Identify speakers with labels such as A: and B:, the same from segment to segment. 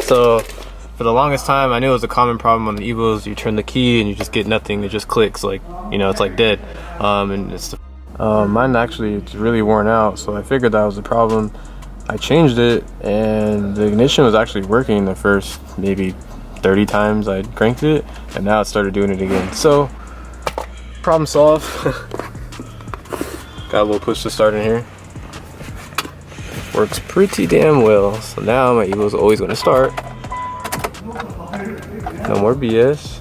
A: So for the longest time, I knew it was a common problem on the Evos. You turn the key and you just get nothing. It just clicks, like, you know, it's like dead. And it's mine actually, it's really worn out. So I figured that was the problem. I changed it, and the ignition was actually working the first maybe 30 times I cranked it, and now it started doing it again. So problem solved. Got a little push to start in here. Works pretty damn well. So now my Evo's always gonna start. No more BS.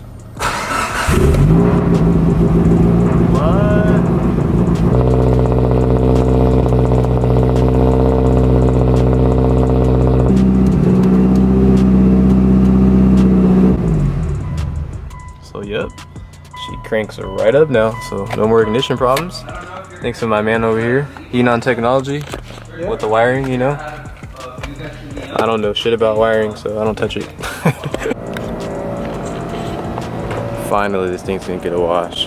A: So yep, she cranks right up now. So no more ignition problems. Thanks to my man over here, Enon Technology, with the wiring, you know. I don't know shit about wiring, so I don't touch it. Finally, this thing's gonna get a wash.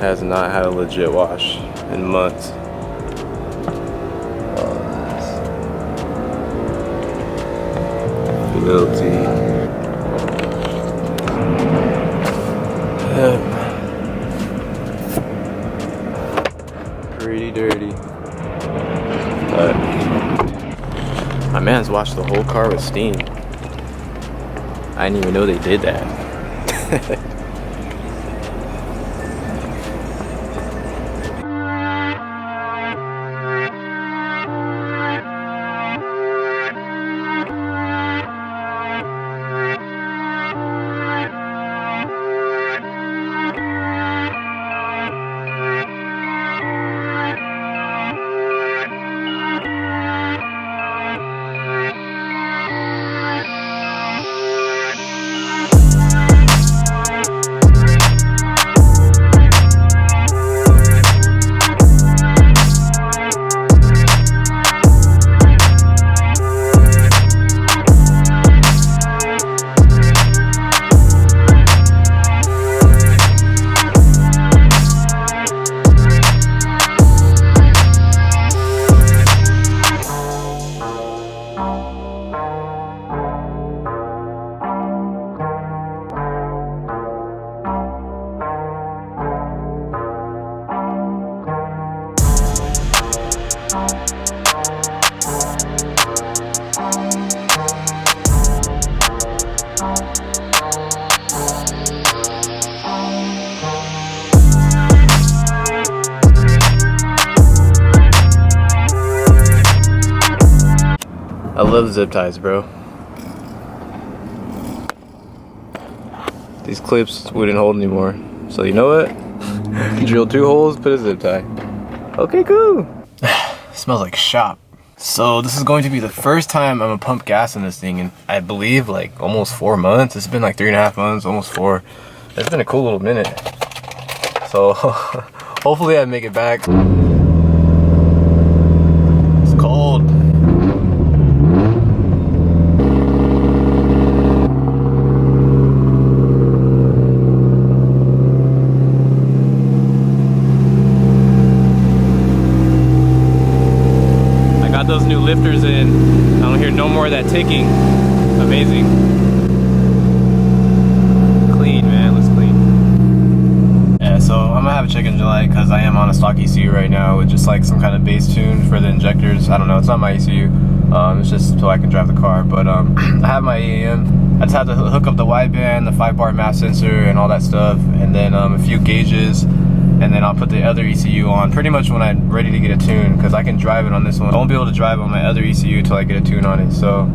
A: Has not had a legit wash in months. Little T. Pretty dirty. But my man's washed the whole car with steam. I didn't even know they did that. I love zip ties, bro. These clips wouldn't hold anymore. So you know what? Drill 2 holes, put a zip tie. Okay, cool. Smells like shop. So this is going to be the first time I'm gonna pump gas in this thing in, I believe, like almost 4 months. It's been like 3.5 months, almost 4. It's been a cool little minute. So hopefully I make it back. It's cold. Those new lifters in. I don't hear no more of that ticking. Amazing. Clean, man. Looks clean. Yeah, so I'm gonna have a check in July because I am on a stock ECU right now with just like some kind of bass tune for the injectors. I don't know. It's not my ECU. It's just so I can drive the car. But I have my EAM. I just have to hook up the wideband, the 5-bar map sensor, and all that stuff, and then a few gauges. And then I'll put the other ECU on pretty much when I'm ready to get a tune, because I can drive it on this one. I won't be able to drive on my other ECU till I get a tune on it. So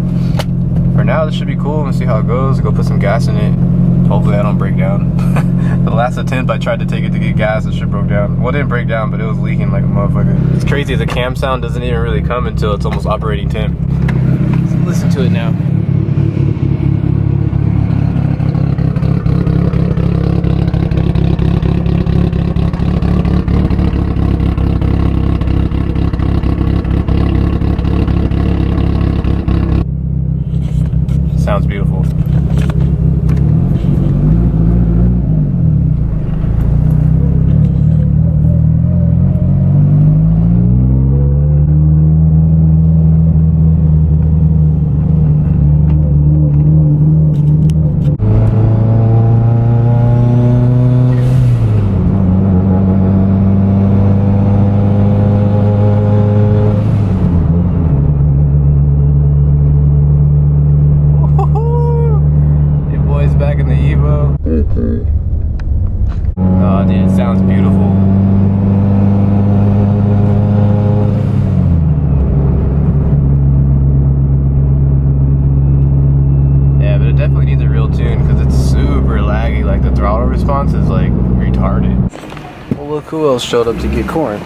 A: for now, this should be cool. Let's see how it goes. Go put some gas in it. Hopefully I don't break down. The last attempt I tried to take it to get gas, it shit broke down. Well, it didn't break down, but it was leaking like a motherfucker. It's crazy, the cam sound doesn't even really come until it's almost operating temp. Let's listen to it now. Sounds beautiful. Oh, dude, it sounds beautiful. Yeah, but it definitely needs a real tune because it's super laggy. Like the throttle response is like retarded. Well, look who else showed up to get corn.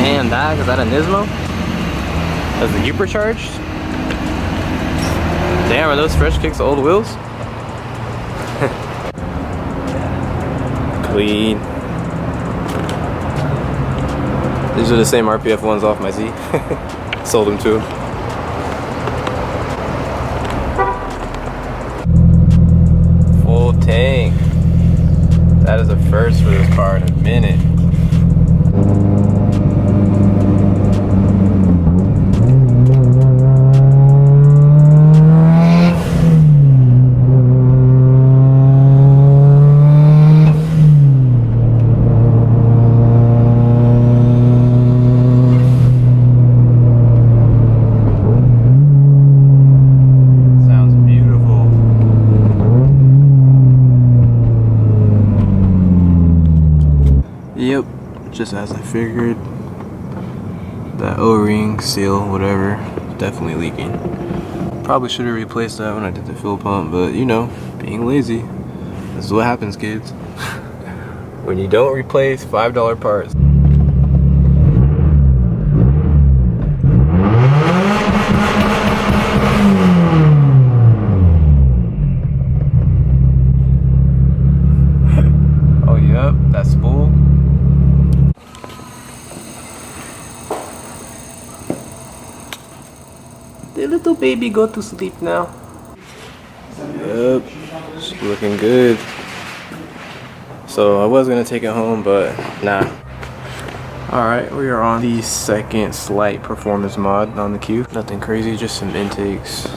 A: Man, Doc, is that a Nismo? That's the supercharged? Damn, are those fresh kicks old wheels? Clean. These are the same RPF ones off my Z. Sold them to him. Full tank. That is a first for this car in a minute. Yep, just as I figured. That O-ring, seal, whatever, definitely leaking. Probably should have replaced that when I did the fuel pump, but you know, being lazy. This is what happens, kids. When you don't replace $5 parts. Oh, yep, that spool. The little baby go to sleep now. Yep, she's looking good. So I was gonna take it home, but nah. Alright, we are on the second slight performance mod on the Q. Nothing crazy, just some intakes.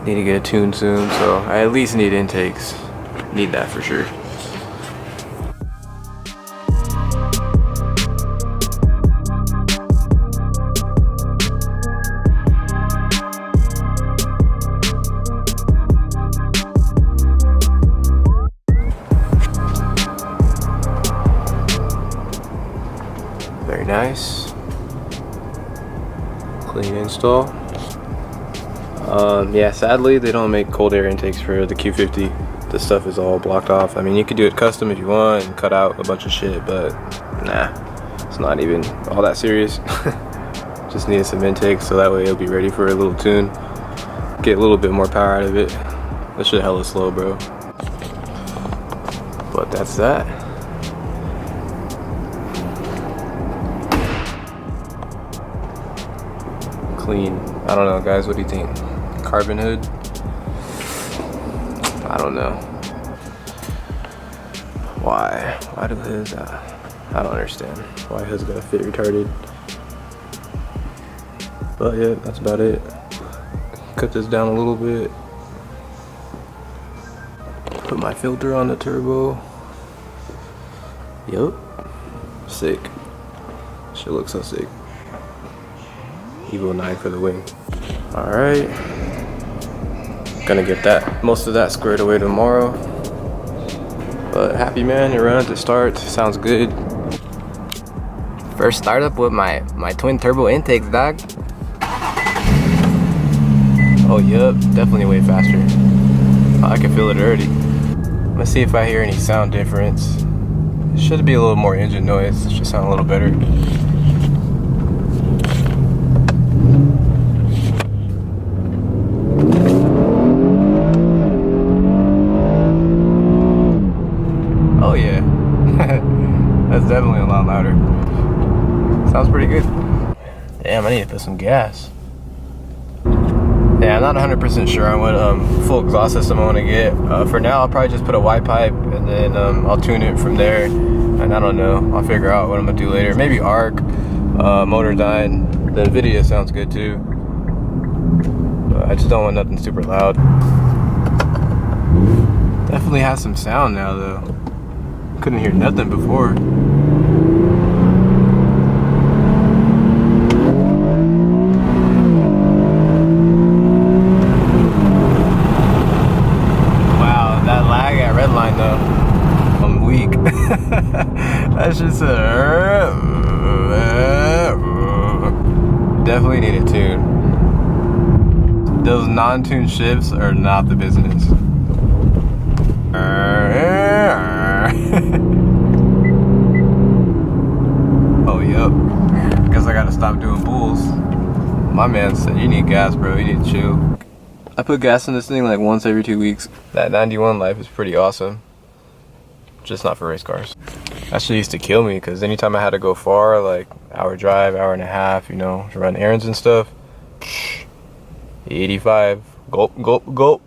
A: Need to get a tune soon, so I at least need intakes. Need that for sure. Very nice. Clean install. Yeah, sadly they don't make cold air intakes for the Q50. This stuff is all blocked off. I mean, you could do it custom if you want and cut out a bunch of shit, but nah, it's not even all that serious. Just needed some intakes so that way it'll be ready for a little tune. Get a little bit more power out of it. This shit hella slow, bro. But that's that. Clean. I don't know, guys, what do you think? Carbon hood? I don't know. Why do hoods, I don't understand why hoods gotta fit retarded. But yeah, that's about it. Cut this down a little bit. Put my filter on the turbo. Yup. Sick. Shit looks so sick. Evo 9 for the wing. Alright. Gonna get that, most of that squared away tomorrow. But happy, man, it runs, it starts, sounds good. First startup with my twin turbo intakes, dog. Oh yup, definitely way faster. Oh, I can feel it already. Let's see if I hear any sound difference. It should be a little more engine noise, it should sound a little better. Oh yeah, that's definitely a lot louder. Sounds pretty good. Damn, I need to put some gas. Yeah, I'm not 100% sure on what full exhaust system I want to get. For now, I'll probably just put a Y pipe and then I'll tune it from there. And I don't know, I'll figure out what I'm gonna do later. Maybe ARC, Motordyne. The NVIDIA sounds good too. But I just don't want nothing super loud. Definitely has some sound now though. Couldn't hear nothing before. That shit said. Definitely need a tune. Those non-tuned shifts are not the business. Oh, yep. Guess I gotta stop doing bulls. My man said, you need gas, bro. You need to chill. I put gas in this thing like once every 2 weeks. That 91 life is pretty awesome. Just not for race cars. That shit used to kill me because anytime I had to go far, like hour drive, hour and a half, you know, to run errands and stuff, 85, gulp, gulp, gulp,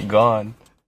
A: gone.